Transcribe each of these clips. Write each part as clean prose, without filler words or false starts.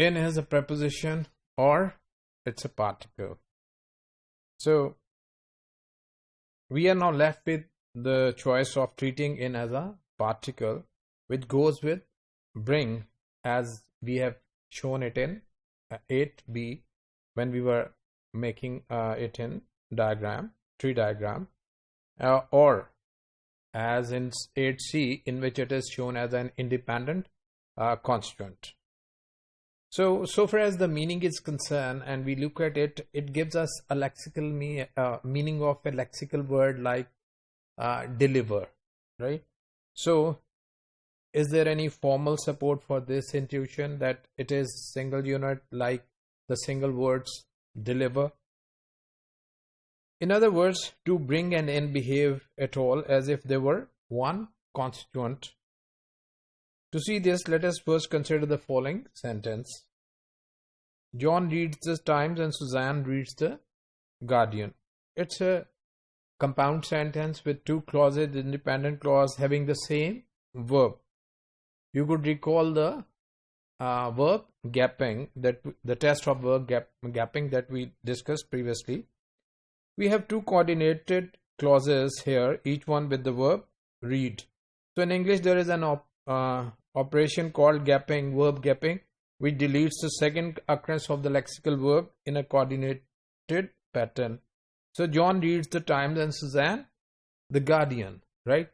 in is a preposition or it's a particle. So we are now left with the choice of treating in as a particle, which goes with bring, as we have shown it in 8b when we were making it in tree diagram, or as in 8c, in which it is shown as an independent constituent. So far as the meaning is concerned, and we look at it, it gives us a lexical meaning of a lexical word like deliver, right? So is there any formal support for this intuition that it is single unit like the single words deliver? In other words, to bring and in behave at all as if they were one constituent. To see this, let us first consider the following sentence. John reads the Times and Suzanne reads the Guardian. It's a compound sentence with two clauses, independent clause having the same verb. You could recall the verb gapping, the test of verb gapping that we discussed previously. We have two coordinated clauses here, each one with the verb read. So in English there is an operation called gapping, verb gapping, which deletes the second occurrence of the lexical verb in a coordinated pattern. So John reads the Times and Suzanne the Guardian, right?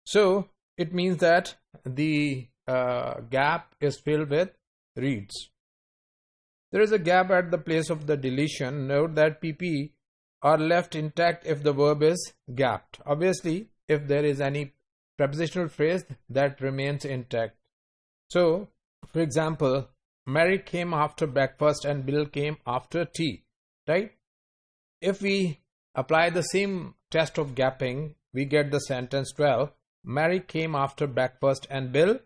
So it means that the gap is filled with reads. There is a gap at the place of the deletion. Note that PP are left intact if the verb is gapped. Obviously, if there is any prepositional phrase, that remains intact. So, for example, Mary came after breakfast and Bill came after tea, right? If we apply the same test of gapping, we get the sentence 12. Mary came after breakfast and Bill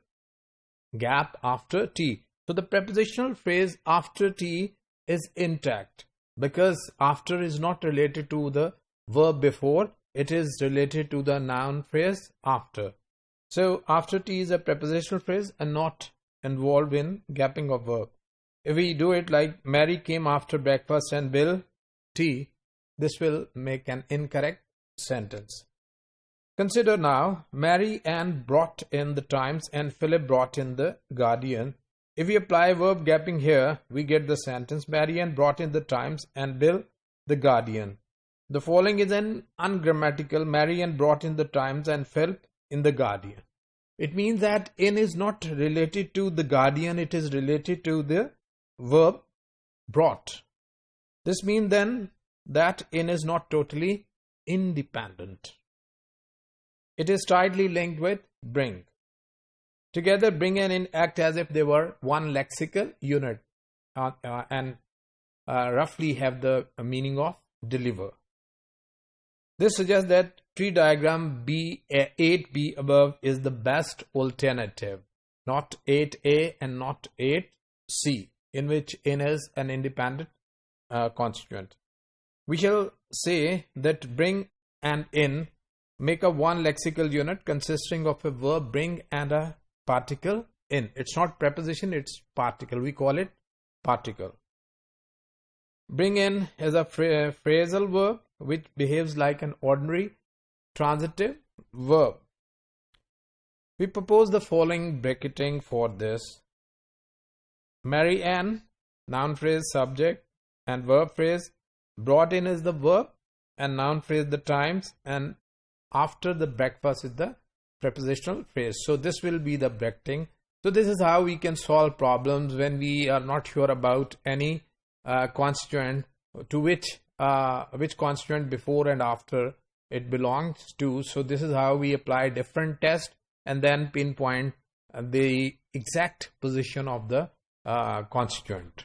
gap after tea. So the prepositional phrase after tea is intact because after is not related to the verb before, it is related to the noun phrase after. So after tea is a prepositional phrase and not involved in gapping of verb. If we do it like Mary came after breakfast and Bill tea, this will make an incorrect sentence. Consider now, Mary Ann brought in the Times and Philip brought in the Guardian. If we apply verb gapping here, we get the sentence, Mary Ann brought in the Times and Bill the Guardian. The following is an ungrammatical, Mary Ann brought in the Times and Philip in the Guardian. It means that in is not related to the Guardian, it is related to the verb brought. This means then that in is not totally independent. It is tightly linked with bring. Together, bring and in act as if they were one lexical unit and roughly have the meaning of deliver. This suggests that tree diagram 8b above is the best alternative, not 8a and not 8c, in which in is an independent constituent. We shall say that bring and in make up one lexical unit consisting of a verb bring and a particle in. It's not preposition, it's particle. We call it particle. Bring in is a phrasal verb which behaves like an ordinary transitive verb. We propose the following bracketing for this. Mary Ann, noun phrase, subject, and verb phrase. Brought in is the verb and noun phrase the Times, and after the breakfast is the prepositional phrase. So this will be the bracketing. So this is how we can solve problems when we are not sure about any constituent to which constituent before and after it belongs to. So this is how we apply different tests and then pinpoint the exact position of the constituent.